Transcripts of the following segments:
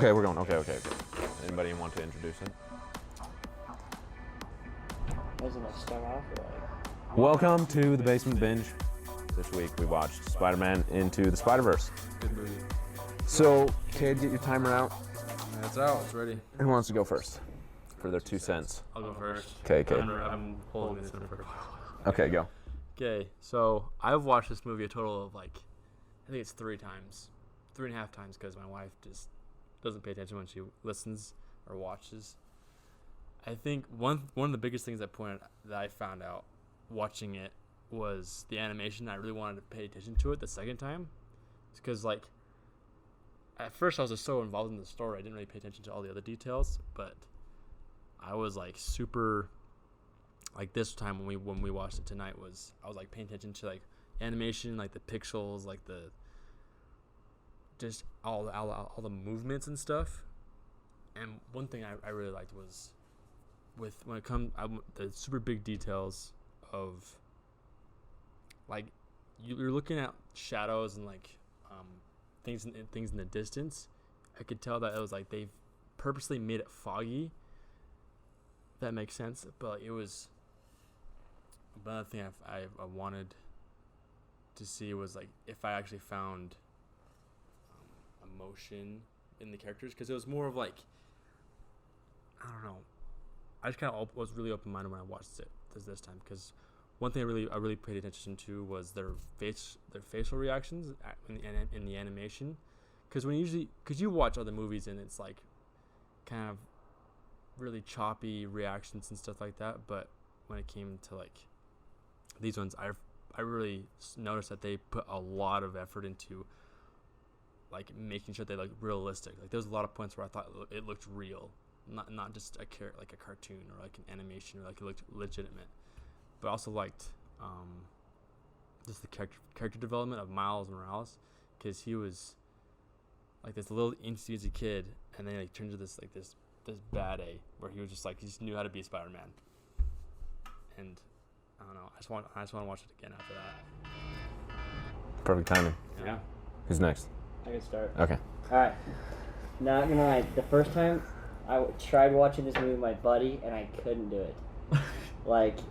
Okay, we're going. Okay. Anybody want to introduce it? Doesn't like start off like. Welcome to the Basement Binge. This week we watched Spider-Man Into the Spider-Verse. Good movie. So, Cade, get your timer out. It's out. It's ready. Who wants to go first for their 2 cents? I'll go first. Okay, Cade. I'm holding this in for a while. Okay, go. Okay, so I've watched this movie a total of I think it's 3 times, 3.5 times, because my wife just doesn't pay attention when she listens or watches. I think one of the biggest things that I found out watching it was the animation. I really wanted to pay attention to it the second time, because at first I was just so involved in the story I didn't really pay attention to all the other details. But I was super this time when we watched it tonight I was paying attention to animation, the pixels, the just all the movements and stuff. And one thing I really liked was when it comes the super big details of you're looking at shadows and things in the distance. I could tell that it was they've purposely made it foggy. If that makes sense. But it was another thing I wanted to see was if I actually found emotion in the characters, because it was more of I don't know. I just kind of was really open-minded when I watched it this time, because one thing I really paid attention to was their facial reactions in the animation, because you watch other movies and it's kind of really choppy reactions and stuff like that, but when it came to these ones, I really noticed that they put a lot of effort into making sure they look realistic. There was a lot of points where I thought it looked real, not just a cartoon or an animation, or it looked legitimate. But I also liked just the character development of Miles Morales, because he was this little incy kid, and then he turned to this bad A, where he was just he just knew how to be Spider-Man. And I don't know, I just want to watch it again after that. Perfect timing. Yeah. Who's next? I can start. Okay. Alright. Not gonna lie, the first time I tried watching this movie with my buddy and I couldn't do it.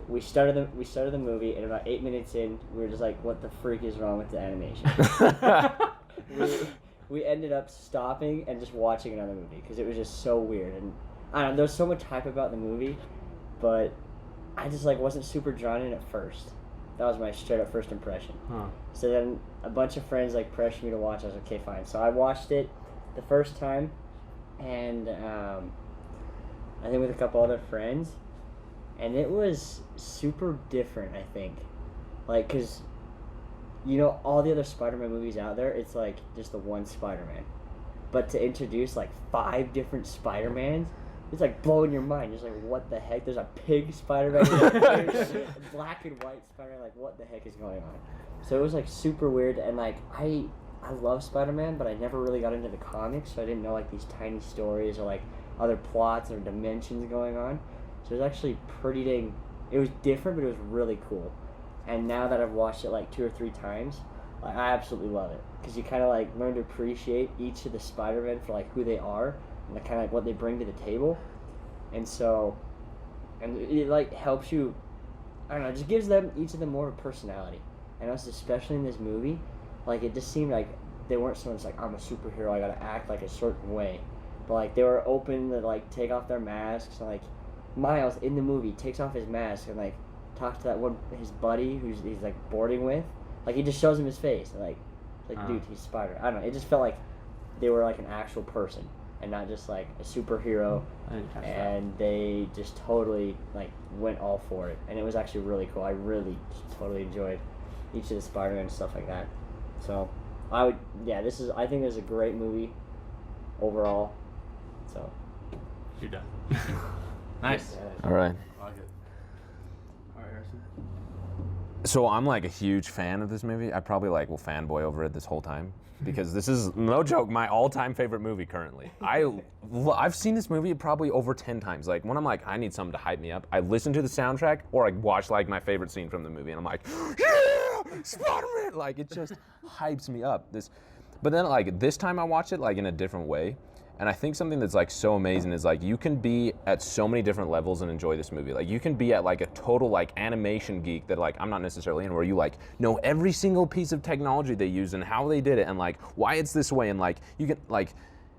We started the movie, and about 8 minutes in, we were just what the freak is wrong with the animation? we ended up stopping and just watching another movie, because it was just so weird. And I don't know, there was so much hype about the movie, but I just wasn't super drawn in at first. That was my straight up first impression. Huh. So then a bunch of friends pressured me to watch. I was okay, fine. So I watched it the first time, and I think with a couple other friends, and it was super different, I think. Because, all the other Spider-Man movies out there, it's just the one Spider-Man. But to introduce 5 different Spider-Mans, it's blowing your mind. You're just what the heck? There's a pig Spider-Man, black and white Spider-Man. What the heck is going on? So it was super weird, and I love Spider-Man, but I never really got into the comics, so I didn't know these tiny stories or other plots or dimensions going on. So it was actually pretty dang. It was different, but it was really cool. And now that I've watched it 2 or 3 times, I absolutely love it, because you kind of learn to appreciate each of the Spider-Men for who they are and kind of what they bring to the table. And so, and it helps you. I don't know. It just gives them each of them more of a personality. And also, especially in this movie, it just seemed they weren't so much I'm a superhero, I gotta act a certain way, but they were open to take off their masks. And Miles in the movie takes off his mask and talks to that one, his buddy who's he's boarding with. He just shows him his face. Dude, he's Spider. I don't know. It just felt they were an actual person and not just a superhero. And they just totally went all for it, and it was actually really cool. I really just totally enjoyed each of the Spider-Man and stuff like that. So I think this is a great movie overall. So You're done. Nice. All right. I like it. All right, Harrison. So I'm a huge fan of this movie. I probably will fanboy over it this whole time, because this is, no joke, my all-time favorite movie currently. I've seen this movie probably over 10 times. When I'm I need something to hype me up, I listen to the soundtrack, or I watch my favorite scene from the movie, and I'm yeah, Spider-Man! It just hypes me up. But then this time I watched it in a different way, And I think something that's like so amazing is like you can be at so many different levels and enjoy this movie. Like you can be at like a total like animation geek that like I'm not necessarily in, where you like know every single piece of technology they use and how they did it and like why it's this way, and like you can like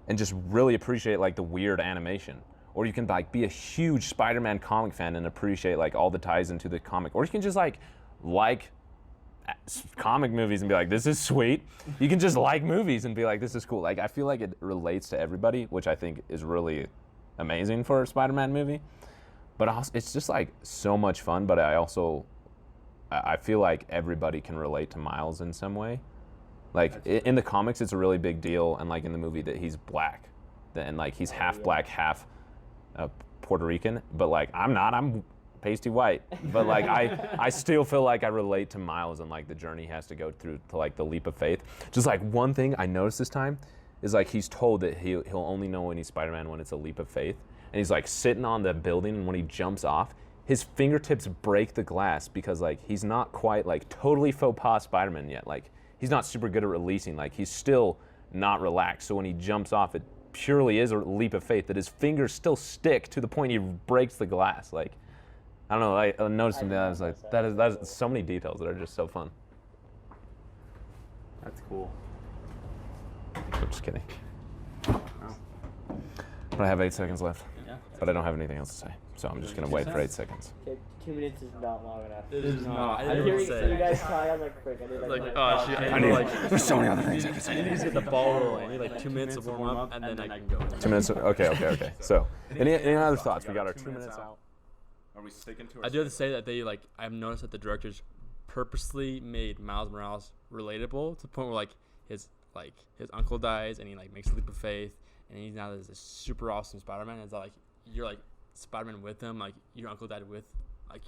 and just really appreciate like the weird animation. Or you can like be a huge Spider-Man comic fan and appreciate like all the ties into the comic. Or you can just like comic movies and be like, this is sweet. You can just like movies and be like, this is cool. Like I feel like it relates to everybody, which I think is really amazing for a Spider-Man movie. But also, it's just like so much fun. But I feel like everybody can relate to Miles in some way. Like in the comics, it's a really big deal, and like in the movie that he's black, and like he's half black, half Puerto Rican. But like I'm not. I'm pasty white, but like I still feel like I relate to Miles and like the journey he has to go through to like the leap of faith. Just like one thing I noticed this time is like he's told that he'll only know when he's Spider-Man when it's a leap of faith, and he's like sitting on the building, and when he jumps off, his fingertips break the glass because like he's not quite like totally faux pas Spider-Man yet. Like he's not super good at releasing. Like he's still not relaxed. So when he jumps off, it purely is a leap of faith that his fingers still stick to the point he breaks the glass. Like I don't know. I noticed something. I was like, that is so many details that are just so fun. That's cool. I'm just kidding. But I have 8 seconds left. Yeah. But I don't have anything else to say, so I'm just gonna wait for 8 seconds. Okay, 2 minutes is not long enough. It is not. I didn't hear you guys talk. I was like, frick, I need like, oh shit! I need. There's so many other things I can I say. need to get the ball rolling. I need like 2 minutes to warm up, and then I can go. 2 minutes. Okay. So, any other thoughts? We got our 2 minutes out. Are we sticking to our I do have to say that I've noticed that the directors purposely made Miles Morales relatable to the point where his uncle dies and he like makes a leap of faith and he's now this super awesome Spider-Man. It's like you're like Spider-Man with him, like your uncle died with, like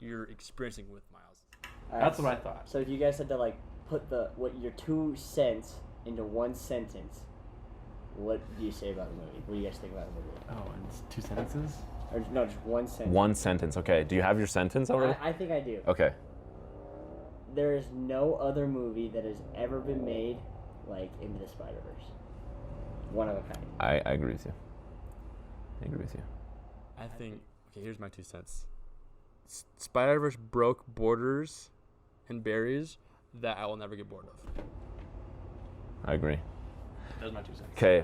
you're experiencing with Miles. That's what I thought. So if you guys had to like put your 2 cents into one sentence, what do you say about the movie? What do you guys think about the movie? Oh, and it's 2 sentences? Or no, just one sentence. One sentence. Okay. Do you have your sentence already? I think I do. Okay. There is no other movie that has ever been made like Into the Spider-Verse. One of a kind. I agree with you. I think okay. Here's my 2 cents. Spider-Verse broke borders and barriers that I will never get bored of. I agree. That's my 2 cents. Okay,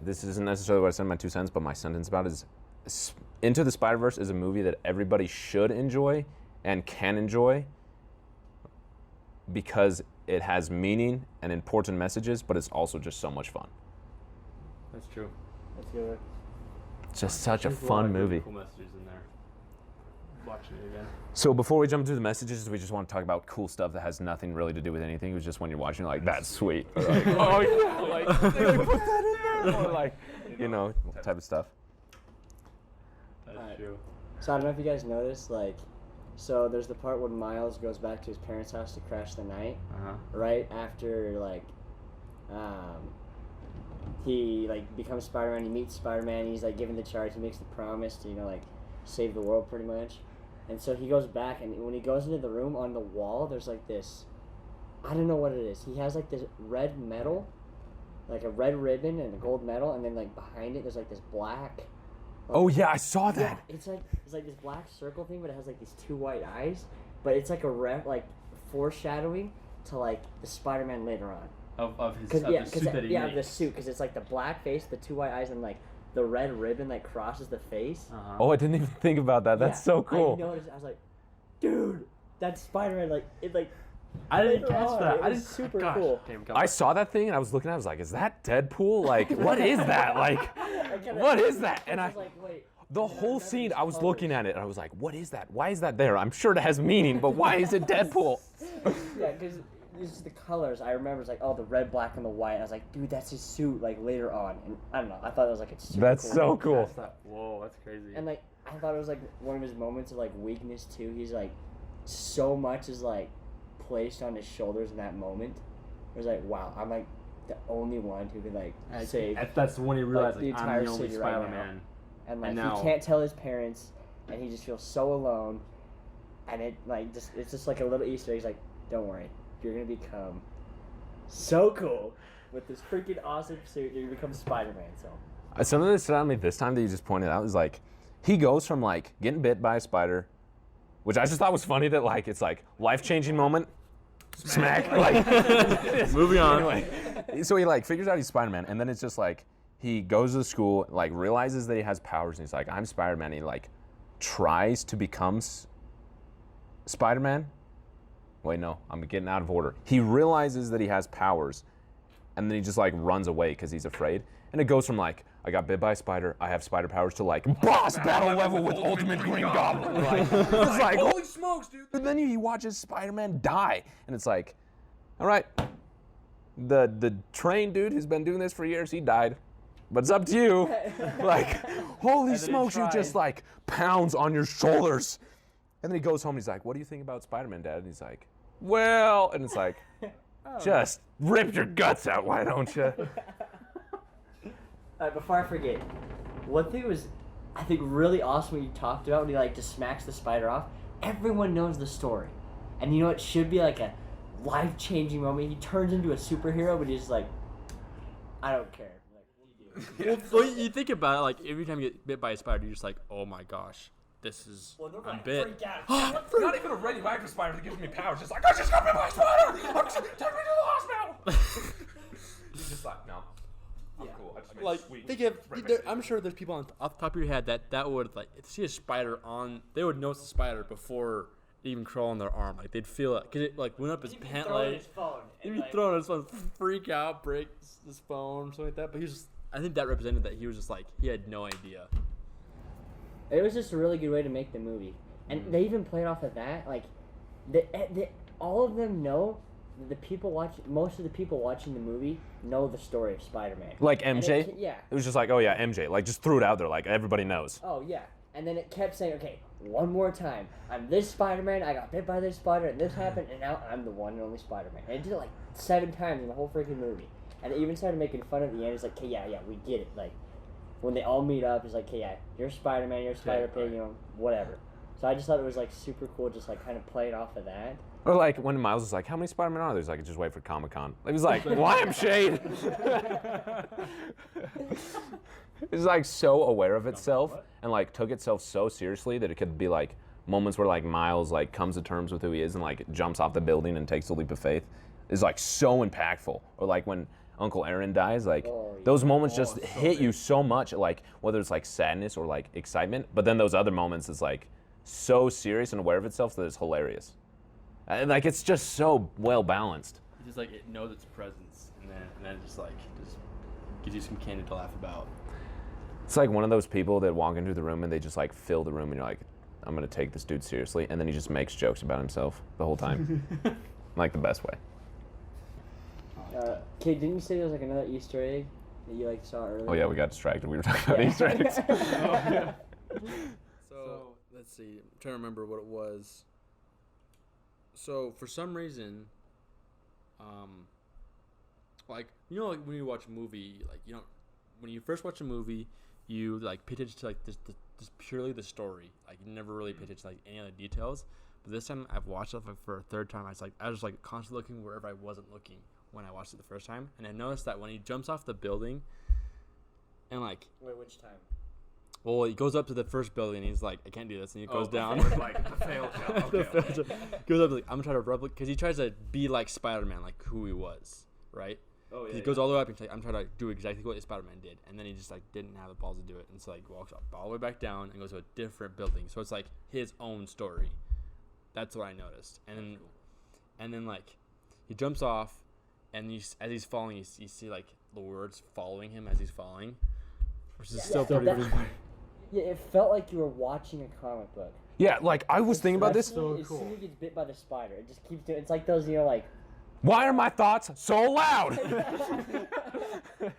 this isn't necessarily what I said in my 2 cents, but my sentence about it is Into the Spider-Verse is a movie that everybody should enjoy and can enjoy because it has meaning and important messages, but it's also just so much fun. That's true. Let's go. It's just such a There's lot fun of really movie. Cool messages in there. Watching it again. So before we jump into the messages, we just want to talk about cool stuff that has nothing really to do with anything. It was just when you're watching, like, that's sweet. Or like, oh yeah, like, they put that in there. Or like, type of stuff. That's true. So I don't know if you guys noticed, so there's the part when Miles goes back to his parents' house to crash the night, right after he becomes Spider-Man. He meets Spider-Man. He's given the charge. He makes the promise to save the world pretty much. And so he goes back, and when he goes into the room, on the wall there's this, I don't know what it is. He has this red metal, a red ribbon and a gold medal, and then behind it there's this black. Oh yeah, I saw that. Yeah, it's this black circle thing, but it has these 2 white eyes. But it's foreshadowing to the Spider-Man later on. Of his Cause, suit that he of the makes. suit, because it's the black face, the 2 white eyes, and the red ribbon crosses the face. Oh, I didn't even think about that. That's so cool. I noticed. I was like, dude, that's Spider-Man. I didn't catch that. It was super cool. I saw that thing and I was looking at it, I was like, is that Deadpool? Like, what is that? What is that? And I was wait. The whole scene, I was looking at it and I was like, what is that? Why is that there? I'm sure it has meaning, but why is it Deadpool? Yeah, because it's just the colors. I remember it's the red, black, and the white. I was like, dude, that's his suit. Later on, and I don't know. I thought it was a super That's cool. so cool. Whoa, that's crazy. And I thought it was one of his moments of weakness too. He's so much is placed on his shoulders in that moment. It was wow, I'm the only one who can save. That's when he realized the entire I'm the only city right Spider-Man. And And now- he can't tell his parents, and he just feels so alone. And it it's just a little Easter egg. He's don't worry, you're gonna become so cool with this freaking awesome suit. You're gonna become Spider-Man. So Something that stood out to me this time that you just pointed out is like, he goes from like getting bit by a spider, which I just thought was funny that like it's like life-changing moment, smack, like Moving on. anyway. So he like figures out he's Spider-Man, and then it's just like he goes to school, like realizes that he has powers, and he's like, I'm Spider-Man. And he like tries to become Spider-Man. Wait, no, I'm getting out of order. He realizes that he has powers, and then he just like runs away because he's afraid. And it goes from like, I got bit by a spider, I have spider powers, to like, boss battle level with Ultimate Green Goblin. Like, it's like, holy smokes, dude. And then he watches Spider-Man die, and it's like, all right, the trained dude who's been doing this for years, he died. But it's up to you. Like, holy smokes, you just like pounds on your shoulders. And then he goes home and he's like, what do you think about Spider-Man, Dad? And he's like, well, and it's like, just rip your guts out, why don't you? Before I forget, one thing was, I think, really awesome what you talked about when he like just smacks the spider off. Everyone knows the story, and you know it should be like a life-changing moment. He turns into a superhero, but he's just like, I don't care. Like, what do you do? Well, you think about it, like every time you get bit by a spider, you're just like, oh my gosh, this is I'm bit. Freak out. Not even a radioactive spider that gives me powers. Just like, I just got bit by a spider. Take me to the hospital. He's just like, no, I'm cool. I just made Like, sweet. think of, I'm sure there's people off the top of your head that would like see a spider on. They would notice the spider before it even crawl on their arm. Like they'd feel it because it like went up his pant leg. He'd be throwing his phone, freak out, break his phone, something like that. But he was just, I think that represented that he was just like he had no idea. It was just a really good way to make the movie, and they even played off of that. Like, all of them know that most of the people watching the movie know the story of Spider-Man. Like MJ? Yeah. It was just like, oh yeah, MJ. Like, just threw it out there. Like, everybody knows. Oh yeah, and then it kept saying, okay, one more time. I'm this Spider-Man. I got bit by this spider, and this happened, and now I'm the one and only Spider-Man. And it did it like 7 times in the whole freaking movie, and it even started making fun at the end. It's like, okay, yeah, we get it. Like, when they all meet up, it's like, okay, yeah, you're Spider-Man, you're Spider-Pig, you know, whatever. So I just thought it was like super cool, just like kind of playing off of that. Or like when Miles was like, how many Spider-Man are there? He's like, just wait for Comic-Con. It was like, lampshade. It's like so aware of itself and like took itself so seriously that it could be like moments where like Miles like comes to terms with who he is and like jumps off the building and takes a leap of faith is like so impactful. Or like when Uncle Aaron dies, like those moments just hit you so much, like whether it's like sadness or like excitement, but then those other moments is like so serious and aware of itself that it's hilarious. And like it's just so well balanced. It's just like it knows its presence, and then it just gives you some candy to laugh about. It's like one of those people that walk into the room and they just like fill the room and you're like, I'm gonna take this dude seriously, and then he just makes jokes about himself the whole time. Like the best way. Okay, didn't you say there was like another Easter egg that you like saw earlier? Oh yeah, we got distracted. We were talking about Easter eggs. So let's see. I'm trying to remember what it was. So for some reason, like you know, like when you watch a movie, like you know, when you first watch a movie, you like pay attention to like this purely the story. Like you never really pay attention to like any other details. But this time I've watched it like, for a third time. I was like constantly looking wherever I wasn't looking when I watched it the first time, and I noticed that when he jumps off the building, and like Wait, which time? well, he goes up to the first building, and he's like, I can't do this, and he goes down. Like the failed job. The failed job. Goes up like, I'm trying to replicate, because he tries to be like Spider-Man, like who he was, right? Oh yeah. He goes all the way up and he's like, I'm trying to do exactly what Spider-Man did, and then he just like didn't have the balls to do it, and so like walks up all the way back down and goes to a different building. So it's like his own story. That's what I noticed, and then like he jumps off, and as he's falling, you see like the words following him as he's falling, which is still pretty. Yeah, it felt like you were watching a comic book. Yeah, like I was thinking about this. So cool. As soon as he gets bit by the spider, it just keeps doing. It's like those, you know, like. Why are my thoughts so loud? And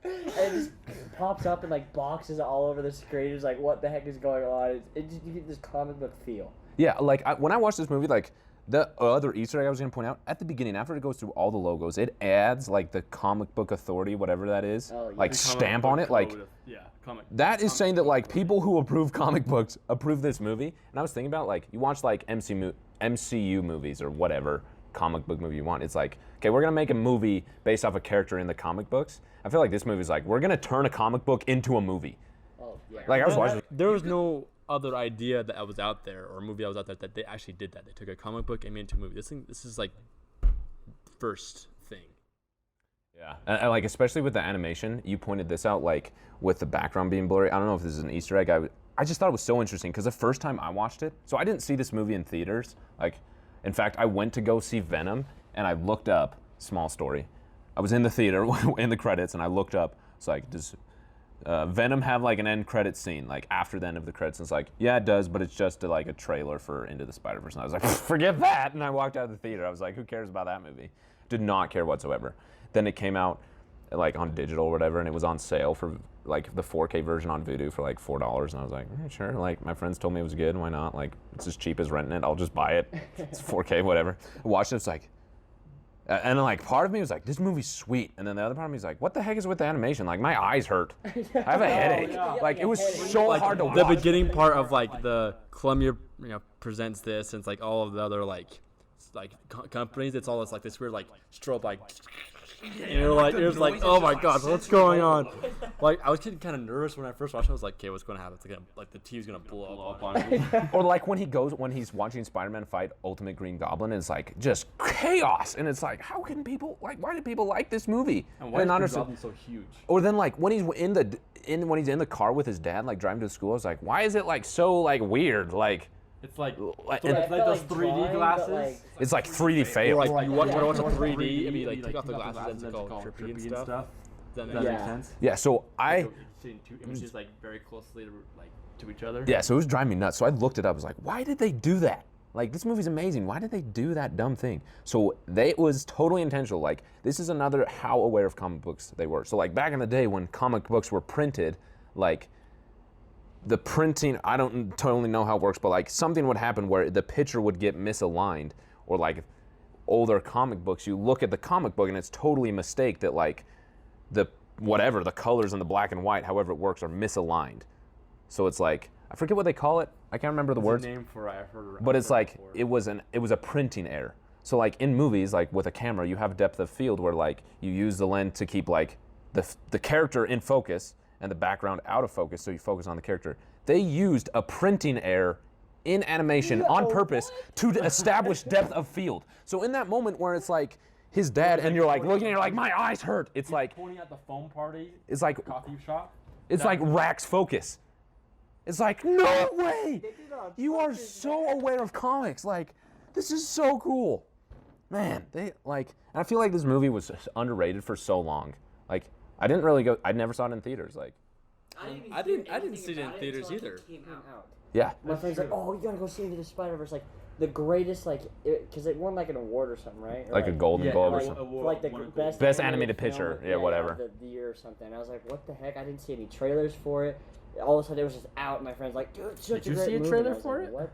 it just pops up and like boxes all over the screen. It's like, what the heck is going on? It just, you get this comic book feel. Yeah, like when I watched this movie, like the other Easter egg I was gonna point out at the beginning, after it goes through all the logos, it adds like the comic book authority, whatever that is, Oh, yeah. like stamp on it, like that is saying that like people who approve comic books approve this movie. And I was thinking about like you watch like MCU movies or whatever, comic book movie you want. It's like, okay, we're gonna make a movie based off a character in the comic books. I feel like this movie is like, we're gonna turn a comic book into a movie. Oh, yeah. Like I was watching. There was no other idea that was out there or movie that was out there that they actually did that. They took a comic book and made it into a movie. This is like first thing. Yeah, and like especially with the animation, you pointed this out, like with the background being blurry. I don't know if this is an Easter egg. I just thought it was so interesting because the first time I watched it, so I didn't see this movie in theaters. Like, in fact, I went to go see Venom, and I looked up. Small story. I was in the theater in the credits, and I looked up. It's like, does Venom have like an end credit scene, like after the end of the credits? And it's like, yeah, it does, but it's just like a trailer for Into the Spider-Verse. And I was like, forget that. And I walked out of the theater. I was like, who cares about that movie? Did not care whatsoever. Then it came out like on digital or whatever, and it was on sale for like the 4K version on Vudu for like $4. And I was like, sure. Like my friends told me it was good. Why not? Like it's as cheap as renting it. I'll just buy it. It's 4K, whatever. I watched it. It's like, and then like part of me was like, this movie's sweet. And then the other part of me was like, what the heck is with the animation? Like my eyes hurt. I have a headache. Like it was so hard to watch. The beginning part of like the Columbia, presents this, and it's like all of the other like companies. It's all this like this weird like strobe like. And you're like, oh my god, what's going on? Like, I was getting kind of nervous when I first watched it. I was like, okay, what's going to happen? It's like the TV's going to blow up on me. Or like when he's watching Spider-Man fight Ultimate Green Goblin, and it's like just chaos. And it's like, how can people, like, why do people like this movie? And why is Green Goblin so huge? Or then like when he's in the car with his dad, like driving to school, I was like, why is it like so like weird? Like, it's like and those 3D glasses. Like, it's like 3D fail. Or like you want to watch a 3D and you like take off the glasses and it's all trippy and stuff. Does that make sense? Yeah, so Seeing two images like very closely to each other. Yeah, so it was driving me nuts. So I looked it up. I was like, why did they do that? Like, this movie's amazing. Why did they do that dumb thing? So it was totally intentional. Like, this is another how aware of comic books they were. So like back in the day when comic books were printed, like the printing, I don't totally know how it works, but like something would happen where the picture would get misaligned, or like older comic books, you look at the comic book and it's totally a mistake that like the colors in the black and white, however it works, are misaligned. So it's like, I forget what they call it. I can't remember the words. A name for I've heard. But it's like it was a printing error. So like in movies, like with a camera, you have depth of field where like you use the lens to keep like the character in focus and the background out of focus, so you focus on the character. They used a printing error in animation on purpose to establish depth of field. So in that moment where it's like his dad and you're like looking and you're like, my eyes hurt. It's like pointing at the foam party. It's like coffee shop. It's like Rax focus. It's like, no way! You are so aware of comics. Like, this is so cool. Man, and I feel like this movie was underrated for so long. Like, I never saw it in theaters. Like, I didn't see it in theaters either. yeah. My friend's like, oh, you gotta go see Into the Spider-Verse. Like, the greatest, like, because it won like an award or something, right? Or Like a Golden Globe or like, something. for, like the Best animated film picture. of- Yeah, whatever. The year or something. And I was like, what the heck? I didn't see any trailers for it. All of a sudden, it was just out. And my friend's like, dude, it's such Did a you great see a movie. trailer And I was for like, it? What?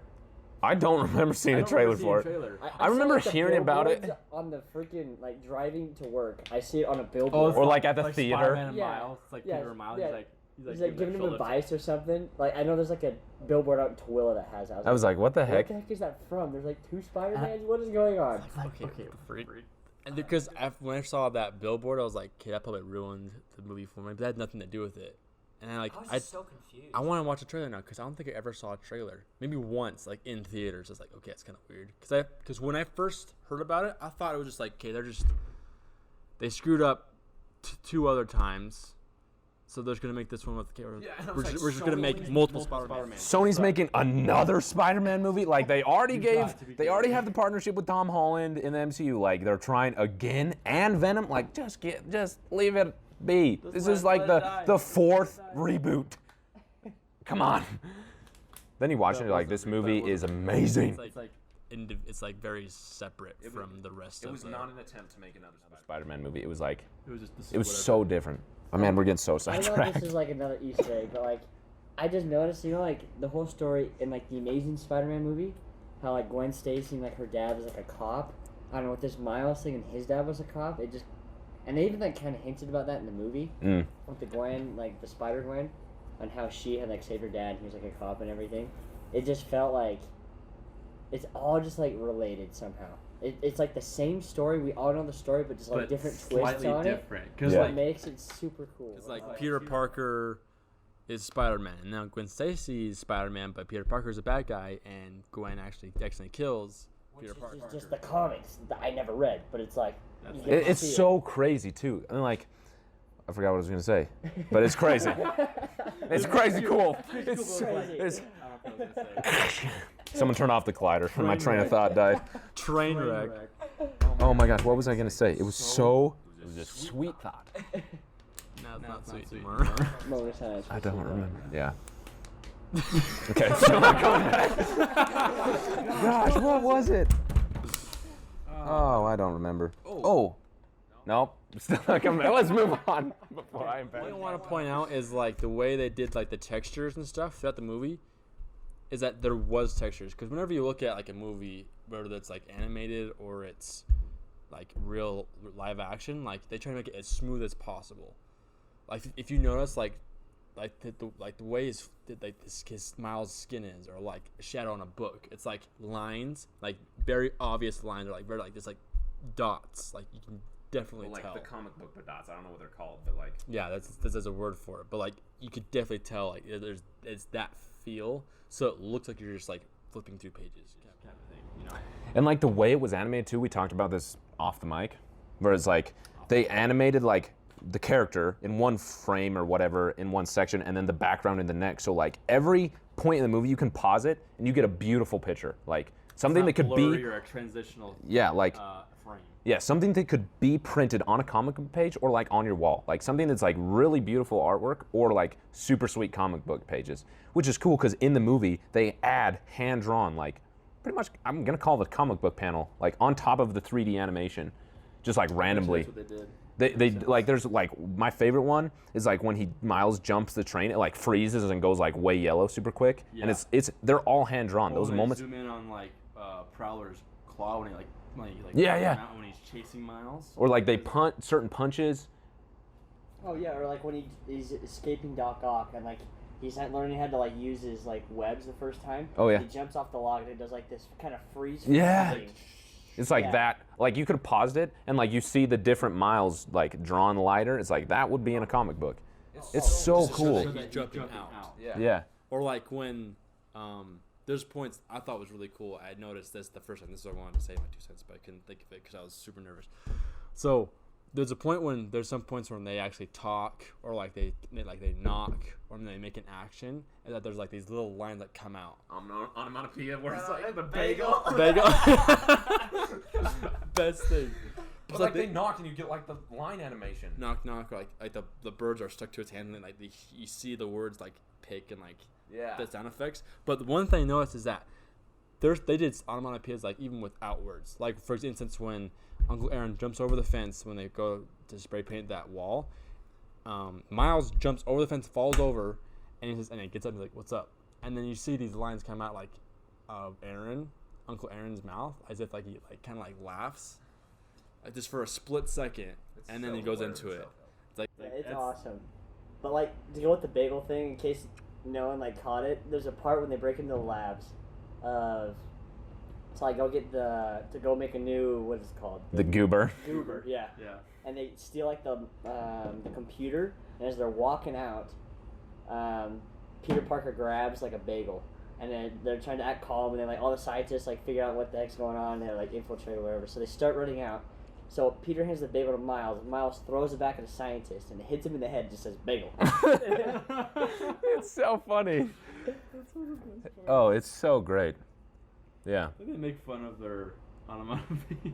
I don't remember seeing a trailer for it. I saw, remember like, the hearing about it. billboards on the freaking, like, driving to work. I see it on a Oh, billboard. Or like at the like theater. Spider-Man and Yeah. Miles. It's like Yeah, Peter and Miles. yeah. He's He's like giving him advice or something. Like, I know there's like a billboard out in Tooele that has it. I was like, what the heck? What the heck is that from? There's like 2 Spider-Mans? What is going on? Okay. And because when I saw that billboard, I was like, okay, that probably ruined the movie for me. But that had nothing to do with it. And I was so confused. I want to watch a trailer now because I don't think I ever saw a trailer. Maybe once, like in theaters. It's like, okay, it's kind of weird. Because when I first heard about it, I thought it was just like, okay, they screwed up 2 other times. So they're just gonna make this one with we're just gonna make multiple Spider-Man. Sony's making another Spider-Man movie. Like they already have the partnership with Tom Holland in the MCU. Like they're trying again, and Venom. Like just leave it be. This is like the 4th reboot. Come on. Then you watch it, and you're like, this movie is amazing. It's like very separate from the rest of it. It was not an attempt to make another Spider-Man movie. It was like it was so different. Oh man, we're getting so I know sidetracked. this is like another Easter egg, but like, I just noticed, like the whole story in like the Amazing Spider-Man movie, how like Gwen Stacy and like her dad was like a cop. I don't know, with this Miles thing and his dad was a cop. And they even like kind of hinted about that in the movie with the Gwen, like the Spider-Gwen, on how she had like saved her dad and he was like a cop and everything. It just felt like it's all just like related somehow. it's like the same story. We all know the story, but just like But different twists slightly on different. it. Because Yeah. What makes it super cool. It's like Peter Parker is Spider-Man, and now Gwen Stacy is Spider-Man, but Peter Parker is a bad guy, and Gwen actually accidentally kills Peter Parker. It's just the comics that I never read, but it's like you get to It's see so crazy too. And like, I forgot what I was gonna say, but it's crazy. It's crazy cool. It's, Crazy. it's, I don't know what I was gonna say. someone turn off the collider. My train of thought died. Train wreck. Oh my gosh, what was I gonna say? It was a sweet thought. Now it's not sweet sweet anymore. Moment of silence. I don't remember. Yeah. Okay, so I'm going back. Gosh, what was it? Oh, I don't remember. Oh. Nope. Still not coming. Let's move on before I What I want to point out is like the way they did like the textures and stuff throughout the movie is that there was textures, because whenever you look at like a movie, whether it's like animated or it's like real live action, like they try to make it as smooth as possible. Like if you notice like the way his Miles' skin is, or like a shadow on a book, it's like lines, like very obvious lines, or like very like just like dots, like you can definitely like tell. the comic book dots. I don't know what they're called, but like. Yeah, there's a word for it, but like you could definitely tell like it's that feel, so it looks like you're just like flipping through pages, kind of thing, you know. And like the way it was animated too, we talked about this off the mic, whereas like they animated like the character in one frame or whatever in one section, and then the background in the next. So like every point in the movie you can pause it and you get a beautiful picture, like something that could blurry be or a transitional like frame. yeah, something that could be printed on a comic book page or like on your wall, like something that's like really beautiful artwork or like super sweet comic book pages, which is cool because in the movie they add hand drawn, like pretty much I'm gonna call the comic book panel like on top of the 3D animation, just like randomly. That's what they did. They like there's like my favorite one is like when Miles jumps the train, it like freezes and goes like way yellow super quick, and Yeah. it's they're all hand drawn. Those when moments. Zoom in on like Prowler's claw when he like Yeah, knocks yeah. him out when he's chasing Miles. Or like they punt certain punches. Oh yeah, or like when he's escaping Doc Ock and like he's learning how to like use his like webs the first time. Oh, yeah. He jumps off the log and it does like this kind of freeze. Yeah. thing. It's like Yeah. that. Like you could have paused it and like you see the different Miles like drawn lighter. It's like that would be in a comic book. It's so cool. that he's jumping out. Yeah. Or like when there's points I thought was really cool. I had noticed this the first time. This is what I wanted to say, my 2 cents, but I couldn't think of it because I was super nervous. So there's a point when there's some points when they actually talk, or like they knock, or they make an action, and that there's like these little lines that come out. Onomatopoeia where it's like the bagel. There you go. Best thing. But like they knock and you get like the line animation. Knock knock, or like the birds are stuck to its hand, and like you see the words like pick and like the sound effects. But the one thing I noticed is that they did onomatopoeias like even without words. Like for instance, when Uncle Aaron jumps over the fence when they go to spray paint that wall, Miles jumps over the fence, falls over, and he gets up and he's like, "What's up?" And then you see these lines come out like of Uncle Aaron's mouth, as if like he like kind of like laughs, like just for a split second, and then he goes into it. It's like Yeah, it's awesome. But like to go with the bagel thing, in case no one like caught it, there's a part when they break into the labs of to like go make a new, what is it called? The goober. Goober, yeah. Yeah. And they steal like the computer, and as they're walking out, Peter Parker grabs like a bagel, and then they're trying to act calm, and then like all the scientists like figure out what the heck's going on, and they're like infiltrate or whatever. So they start running out. So Peter hands the bagel to Miles. Miles throws it back at the scientist, and it hits him in the head. Just says bagel. It's so funny. Oh, it's so great. Yeah. I think they make fun of their onomatopoeias.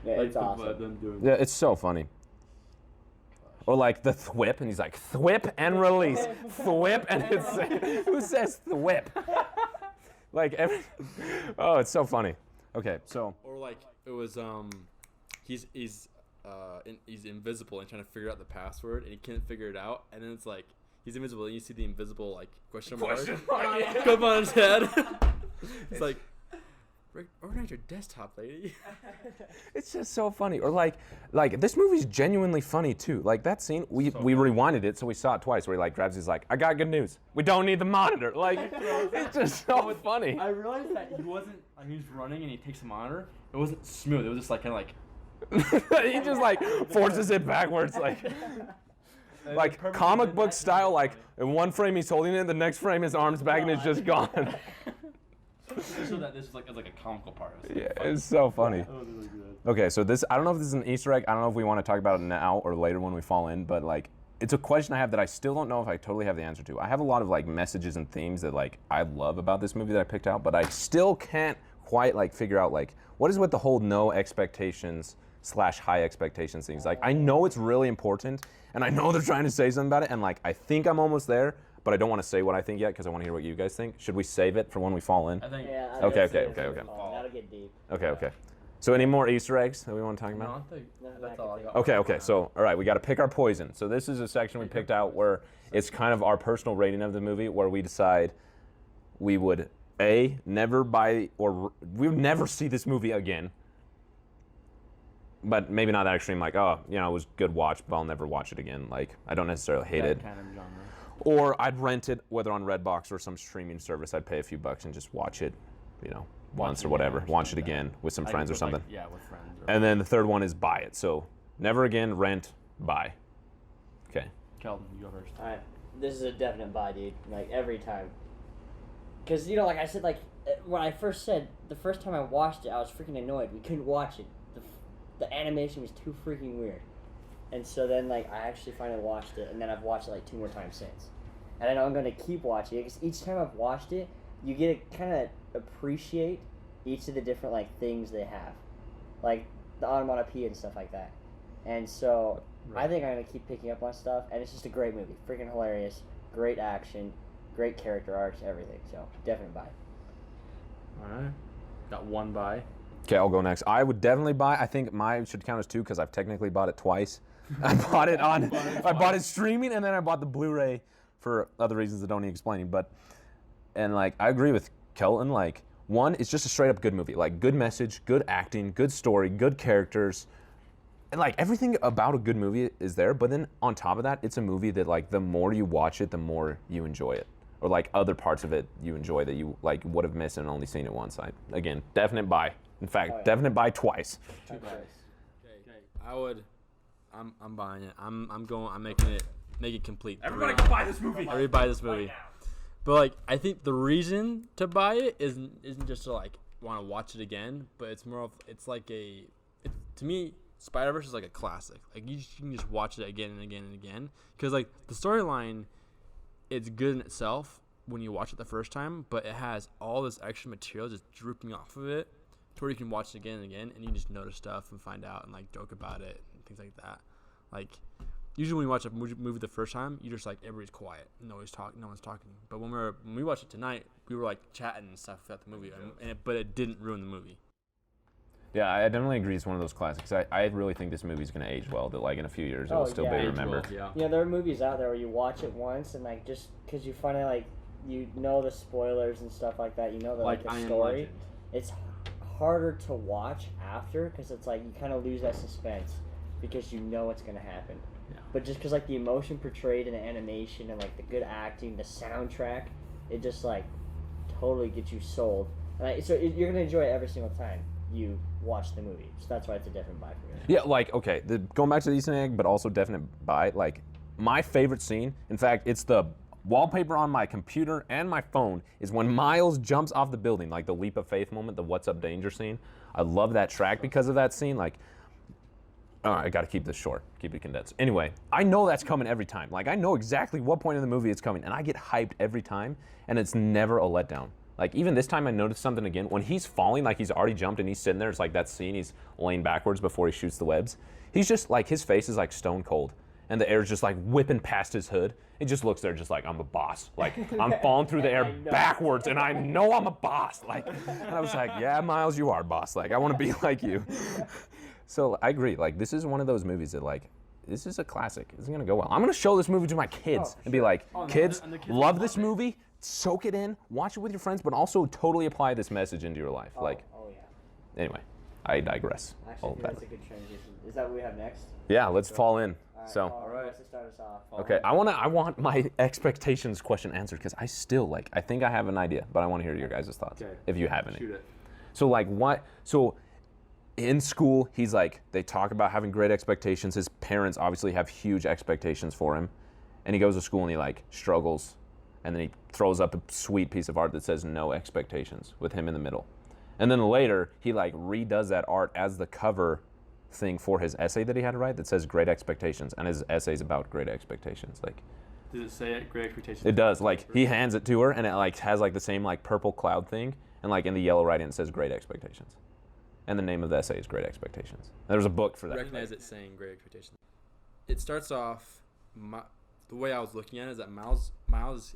Yeah, Like it's awesome. them doing. Yeah, it's so funny. Or like the thwip, and he's like, thwip and release. Thwip, and it's, who says thwip? Like, oh, it's so funny. Okay, so. Or like it was he's invisible and trying to figure out the password, and he can't figure it out, and then it's like he's invisible and you see the invisible like question mark come on his head. It's like organize your desktop, lady. It's just so funny. Or like this movie's genuinely funny too. Like that scene, we rewinded it, so we saw it twice. Where he like grabs, he's like, "I got good news. We don't need the monitor." Like, it's just so funny. I realized that he wasn't. He was running and he takes a monitor, It wasn't smooth. It was just like kind of He just like forces it backwards, like comic book style. Like in one frame he's holding it, the next frame his arm's back and it's just gone. so that this was like a comical part. It was Yeah, funny. it's so funny. That was really good. Okay, so this, I don't know if this is an Easter egg. I don't know if we want to talk about it now or later when we fall in, but like, it's a question I have that I still don't know if I totally have the answer to. I have a lot of like messages and themes that like I love about this movie that I picked out, but I still can't quite like figure out like, what is with the whole no expectations / high expectations things. Like, I know it's really important, and I know they're trying to say something about it, and like, I think I'm almost there, but I don't want to say what I think yet because I want to hear what you guys think. Should we save it for when we fall in? I think. Yeah. Okay. That'll get deep. Okay. So any more Easter eggs that we want to talk No, about? I think No, that's I all I can got. Okay. So, all right, we got to pick our poison. So this is a section we picked out where it's kind of our personal rating of the movie, where we decide we would never buy, or we would never see this movie again. But maybe not that extreme. Like, oh, it was a good watch, but I'll never watch it again. Like, I don't necessarily hate it. Kind of genre. Or I'd rent it, whether on Redbox or some streaming service. I'd pay a few bucks and just watch it, once or whatever. Watch it again with some friends or something. Yeah, with friends. Or And then the third one is buy it. So never again, rent, buy. Okay. Kelvin, you go first. Alright, this is a definite buy, dude. Like, every time. Because, like I said, like, when I first said, the first time I watched it, I was freaking annoyed. We couldn't watch it. The animation was too freaking weird. And so then, like, I actually finally watched it, and then I've watched it, like, 2 more times since. And I know I'm going to keep watching it, because each time I've watched it, you get to kind of appreciate each of the different, like, things they have. Like, the onomatopoeia and stuff like that. And so, I think I'm going to keep picking up on stuff, and it's just a great movie. Freaking hilarious. Great action. Great character arcs, everything. So, definitely buy. All right. Got one buy. Okay, I'll go next. I would definitely buy. I think mine should count as 2 because I've technically bought it twice. I bought it streaming, and then I bought the Blu-ray for other reasons that don't need explaining. And like, I agree with Kelton. Like, one, it's just a straight up good movie. Like, good message, good acting, good story, good characters. And like, everything about a good movie is there. But then on top of that, it's a movie that like, the more you watch it, the more you enjoy it. Or like other parts of it you enjoy that you like would have missed and only seen it once. Again, definite buy. In fact, definite buy twice. 2 buys. Okay. I'm buying it. I'm making it complete. Everybody go buy this movie. Everybody buy this movie. But like, I think the reason to buy it isn't just to like want to watch it again, but it's more of to me, Spider-Verse is like a classic. Like, you can just watch it again and again and again, because like the storyline, it's good in itself when you watch it the first time, but it has all this extra material just drooping off of it to where you can watch it again and again, and you can just notice stuff and find out and like joke about it and things like that. Like, usually when you watch a movie the first time, you're just like, everybody's quiet, no one's talking. But when we watched it tonight, we were like chatting and stuff about the movie, but it didn't ruin the movie. Yeah, I definitely agree. It's one of those classics. I really think this movie's gonna age well. That like in a few years it'll still be remembered. Yeah, there are movies out there where you watch it once and like just because you finally like the spoilers and stuff like that, the story. It's harder to watch after because it's like you kind of lose that suspense because you know what's gonna happen. Yeah. But just because like the emotion portrayed in the animation and like the good acting, the soundtrack, it just like totally gets you sold. And so you're gonna enjoy it every single time you watch the movie. So that's why it's a definite buy for me. Yeah, like, okay, going back to the Easter egg, but also definite buy. Like, my favorite scene, in fact, it's the wallpaper on my computer and my phone, is when Miles jumps off the building, like the leap of faith moment, the what's up danger scene. I love that track because of that scene. Like, all right, I gotta keep this short, keep it condensed. Anyway, I know that's coming every time. Like, I know exactly what point in the movie it's coming, and I get hyped every time, and it's never a letdown. Like, even this time I noticed something again. When he's falling, like he's already jumped and he's sitting there, it's like that scene, he's laying backwards before he shoots the webs. He's just, like, his face is like stone cold. And the air's just like whipping past his hood. It just looks there just like, I'm a boss. Like, I'm falling through the air backwards and I know I'm a boss. Like, and I was like, yeah, Miles, you are boss. Like, I want to be like you. So I agree. Like, this is one of those movies that like, this is a classic. It's going to go well. I'm going to show this movie to my kids and be like, kids, love this movie. Soak it in, watch it with your friends, but also totally apply this message into your life. Oh yeah. Anyway, I digress. Actually, I think that's a good transition. Is that what we have next? Yeah, let's fall in. All right. Let's start us off. Okay, I want my expectations question answered because I still I think I have an idea, but I want to hear your guys' thoughts if you have any. Shoot it. So like what? So in school, he's like, they talk about having great expectations. His parents obviously have huge expectations for him. And he goes to school and he like struggles. And then he throws up a sweet piece of art that says no expectations with him in the middle. And then later, he like redoes that art as the cover thing for his essay that he had to write that says great expectations. And his essay's about great expectations. Like, Does it say it? Great expectations. it does. Like, he hands it to her and it like has like the same like purple cloud thing. And like in the yellow writing, it says great expectations. And the name of the essay is Great Expectations. There was a book for that. Recognize it saying Great Expectations. It starts off, the way I was looking at it is that Miles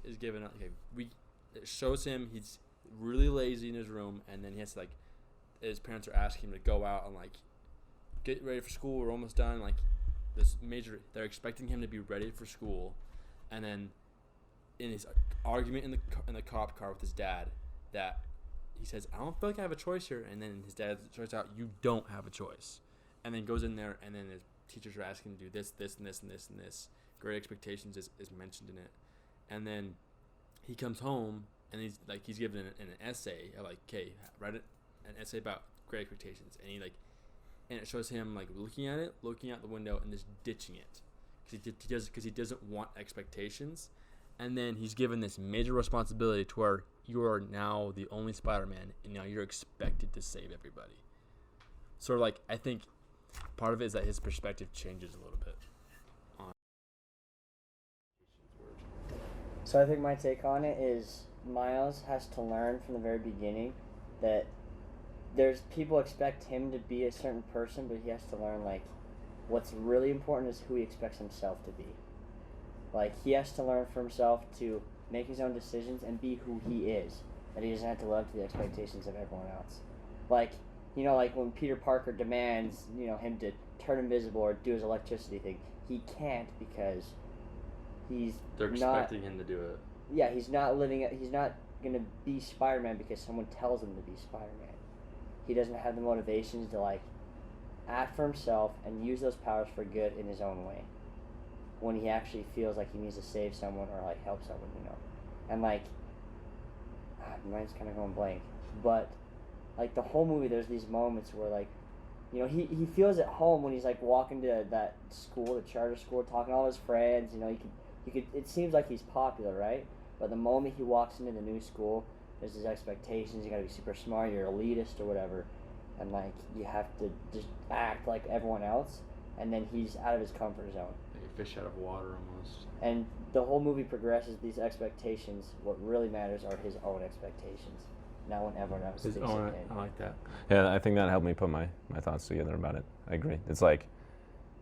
is given, it shows him he's really lazy in his room, and then he has to, like, his parents are asking him to go out and, like, get ready for school, we're almost done, like, they're expecting him to be ready for school, and then in his argument in the cop car with his dad, that he says, I don't feel like I have a choice here. And then his dad starts out, you don't have a choice. And then goes in there, and then his teachers are asking him to do this, this, and this, and this, and this. Great Expectations is mentioned in it. And then he comes home, and he's given an essay of, like, okay, write an essay about Great Expectations. And and it shows him, like, looking out the window, and just ditching it. Because he doesn't want expectations. And then he's given this major responsibility to where you are now the only Spider-Man, and now you're expected to save everybody. Sort of like, I think part of it is that his perspective changes a little bit. So I think my take on it is Miles has to learn from the very beginning that there's people expect him to be a certain person, but he has to learn, like, what's really important is who he expects himself to be. Like, he has to learn for himself to make his own decisions and be who he is. That he doesn't have to live up to the expectations of everyone else. Like, like when Peter Parker demands, him to turn invisible or do his electricity thing, he can't because they're expecting him to do it. Yeah, he's not going to be Spider-Man because someone tells him to be Spider-Man. He doesn't have the motivations to, like, act for himself and use those powers for good in his own way. When he actually feels like he needs to save someone or, like, help someone, And, like, mine's kind of going blank. But, like, the whole movie, there's these moments where, like, he feels at home when he's, like, walking to that school, the charter school, talking to all his friends. It seems like he's popular, right? But the moment he walks into the new school, there's his expectations. You gotta be super smart, you're elitist or whatever. And, like, you have to just act like everyone else. And then he's out of his comfort zone. Fish out of water almost. And the whole movie progresses these expectations. What really matters are his own expectations, not when everyone else thinks of him. I like that. Yeah, I think that helped me put my thoughts together about it. I agree. It's like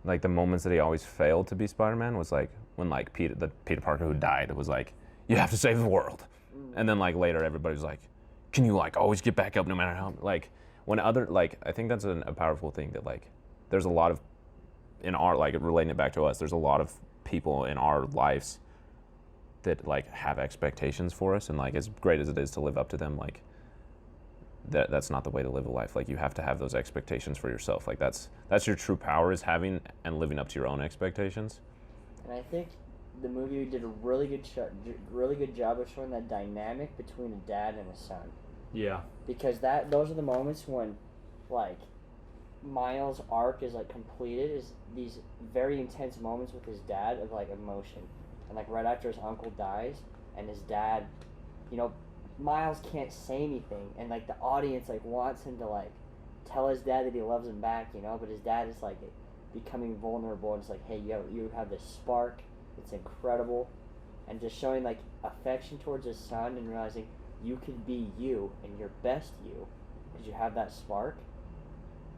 the moments that he always failed to be Spider-Man was like when like the Peter Parker who died was like, you have to save the world. And then like later everybody was like, can you like always get back up no matter how, like when other, like I think that's a powerful thing that like there's a lot of in our, like relating it back to us, there's a lot of people in our lives that like have expectations for us, and like as great as it is to live up to them, like that's not the way to live a life. Like you have to have those expectations for yourself. Like that's your true power, is having and living up to your own expectations. And I think the movie did a really good job of showing that dynamic between a dad and a son. Yeah. Because those are the moments when, like, Miles' arc is like completed, is these very intense moments with his dad of like emotion, and like right after his uncle dies and his dad, Miles can't say anything, and like the audience like wants him to like tell his dad that he loves him back, but his dad is like becoming vulnerable, and it's like, hey, you have this spark, it's incredible, and just showing like affection towards his son and realizing you can be you and your best you because you have that spark.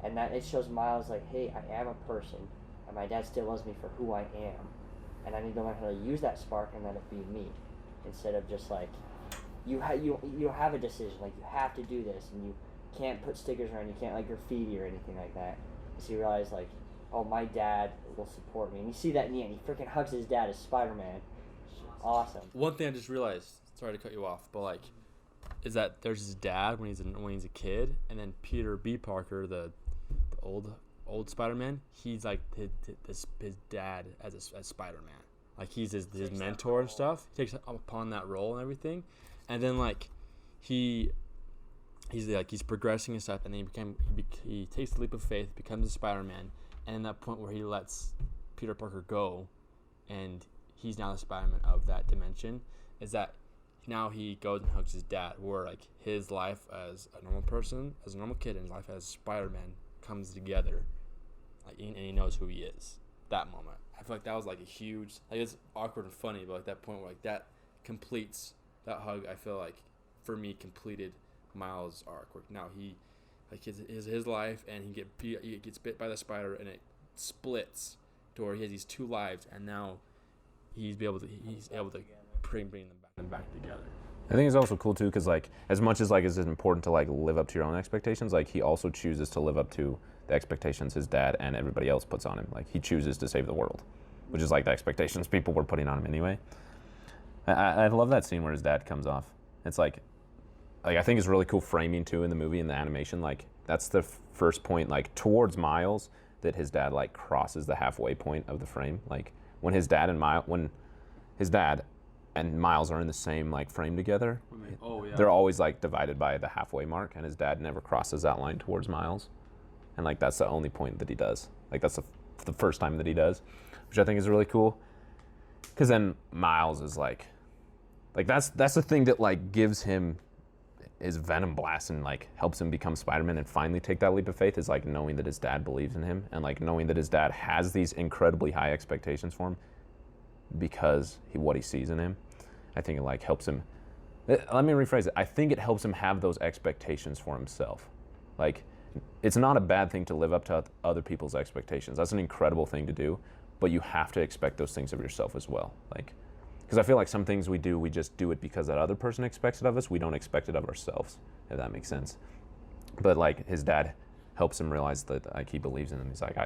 And that it shows Miles like, hey, I am a person, and my dad still loves me for who I am, and I need to learn how to use that spark and let it be me, instead of just like, you have a decision, like you have to do this, and you can't put stickers around, you can't like graffiti or anything like that. So you realize like, oh, my dad will support me, and you see that in the end. He freaking hugs his dad as Spider-Man. Awesome. One thing I just realized, sorry to cut you off, but like, is that there's his dad when he's a kid, and then Peter B. Parker, the old Spider-Man, he's like his dad as Spider-Man. Like he's his mentor and stuff. He takes upon that role and everything. And then like he he's progressing and stuff, and then he takes the leap of faith, becomes a Spider-Man, and in that point where he lets Peter Parker go, and he's now the Spider-Man of that dimension, is that now he goes and hugs his dad, where like his life as a normal person, as a normal kid, and his life as Spider-Man comes together, like, and he knows who he is. That moment, I feel like that was like a huge, like it's awkward and funny, but like that point where like that completes that hug, I feel like for me completed Miles' arc. Where now he, like his life, and he gets bit by the spider, and it splits to where he has these two lives, and now he's able to bring them back together. I think it's also cool too, because like as much as like it's important to like live up to your own expectations, like he also chooses to live up to the expectations his dad and everybody else puts on him. Like he chooses to save the world, which is like the expectations people were putting on him anyway. I love that scene where his dad comes off. It's like I think it's really cool framing too in the movie and the animation. Like that's the first point like towards Miles that his dad like crosses the halfway point of the frame. Like when his dad and Miles are in the same like frame together, they're always like divided by the halfway mark, and his dad never crosses that line towards Miles, and like that's the only point that he does. Like that's the first time that he does, which I think is really cool, because then Miles is like that's the thing that like gives him his venom blast and like helps him become Spider-Man and finally take that leap of faith, is like knowing that his dad believes in him, and like knowing that his dad has these incredibly high expectations for him because what he sees in him. I think it like helps him. Let me rephrase it. I think it helps him have those expectations for himself. Like, it's not a bad thing to live up to other people's expectations. That's an incredible thing to do, but you have to expect those things of yourself as well. Like, because I feel like some things we do, we just do it because that other person expects it of us. We don't expect it of ourselves, if that makes sense. But like his dad helps him realize that like he believes in him. He's like,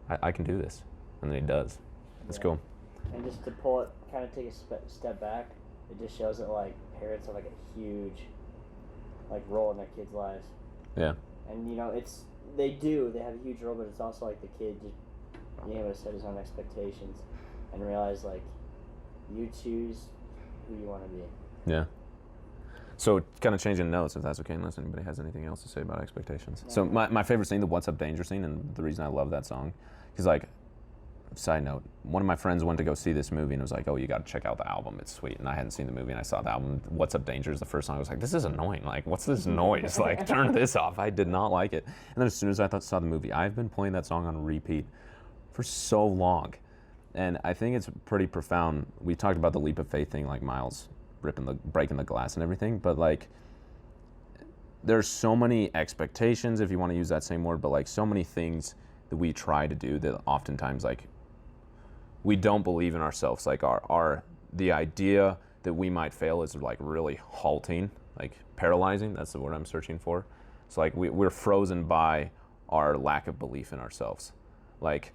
I can do this, and then he does. That's cool. And just to pull it, kind of take a step back, it just shows that like parents have like a huge like role in their kids' lives. Yeah. And you know, they have a huge role, but it's also like the kid just being able to set his own expectations and realize like you choose who you want to be. Yeah. So kind of changing notes, if that's okay, unless anybody has anything else to say about expectations. No. So my favorite scene, the What's Up Danger scene, and the reason I love that song, because like, side note, one of my friends went to go see this movie and was like, oh, you got to check out the album, it's sweet. And I hadn't seen the movie, and I saw the album. What's Up Danger is the first song. I was like, this is annoying. Like, what's this noise? Like, turn this off. I did not like it. And then as soon as I saw the movie, I've been playing that song on repeat for so long. And I think it's pretty profound. We talked about the leap of faith thing, like Miles breaking the glass and everything, but like, there's so many expectations, if you want to use that same word, but like so many things that we try to do that oftentimes like we don't believe in ourselves. Like the idea that we might fail is like really halting, like paralyzing. That's the word I'm searching for. So like we're frozen by our lack of belief in ourselves. Like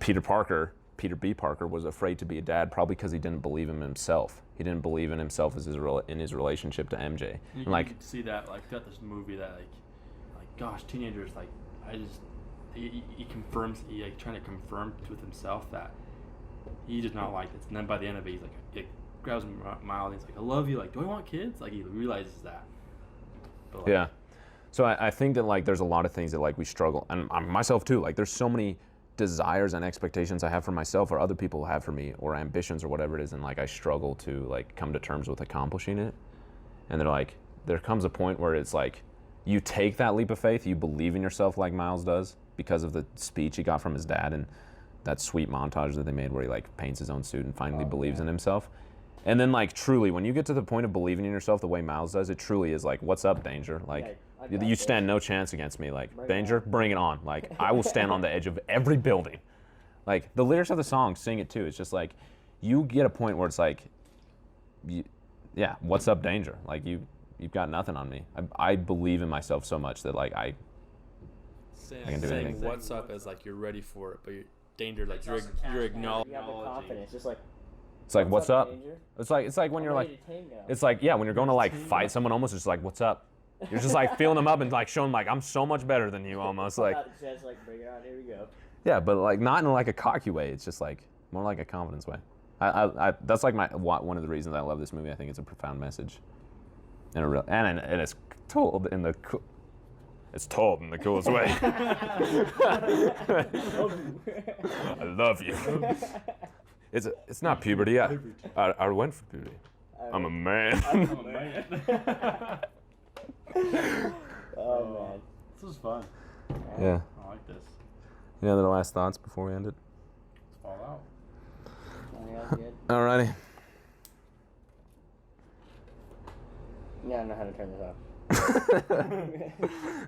Peter B. Parker was afraid to be a dad probably because he didn't believe in himself. He didn't believe in himself as in his relationship to MJ. You can see that like throughout this movie that like gosh, teenagers like he like trying to confirm with himself that he does not like this. And then by the end of it, he's like, it grabs Miles and he's like, I love you. Like, do I want kids? Like, he realizes that. But, like, yeah. So I think that like there's a lot of things that like we struggle, and myself too. Like there's so many desires and expectations I have for myself or other people have for me, or ambitions or whatever it is, and like I struggle to like come to terms with accomplishing it. And they're like, there comes a point where it's like you take that leap of faith, you believe in yourself like Miles does because of the speech he got from his dad and that sweet montage that they made where he like paints his own suit and finally believes in himself. And then like truly, when you get to the point of believing in yourself the way Miles does, it truly is like, what's up, Danger? Like, you stand no chance against me. Like, Danger, bring it on. Like, I will stand on the edge of every building. Like, the lyrics of the song sing it too. It's just like, you get a point where it's like, what's up, Danger? Like, you've got nothing on me. I believe in myself so much that like I can do anything. What's up is like you're ready for it, but Danger, like you're acknowledging. You have the confidence, just like. It's like, what's up? Danger? It's like when you're like, it's like, yeah, when you're going to like fight someone, almost just like, what's up? You're just like feeling them up and like showing like I'm so much better than you, almost like. Like bring it on, here we go. Yeah, but like not in like a cocky way. It's just like more like a confidence way. I that's like one of the reasons I love this movie. I think it's a profound message. And it's told in the it's told in the coolest way. I love you. It's not puberty. I went for puberty. I'm a man. I'm a man. Oh man. This was fun. Yeah. I like this. Any other last thoughts before we end it? Let's fall out. Yeah, that's good. Alrighty. Yeah, I don't know how to turn this off.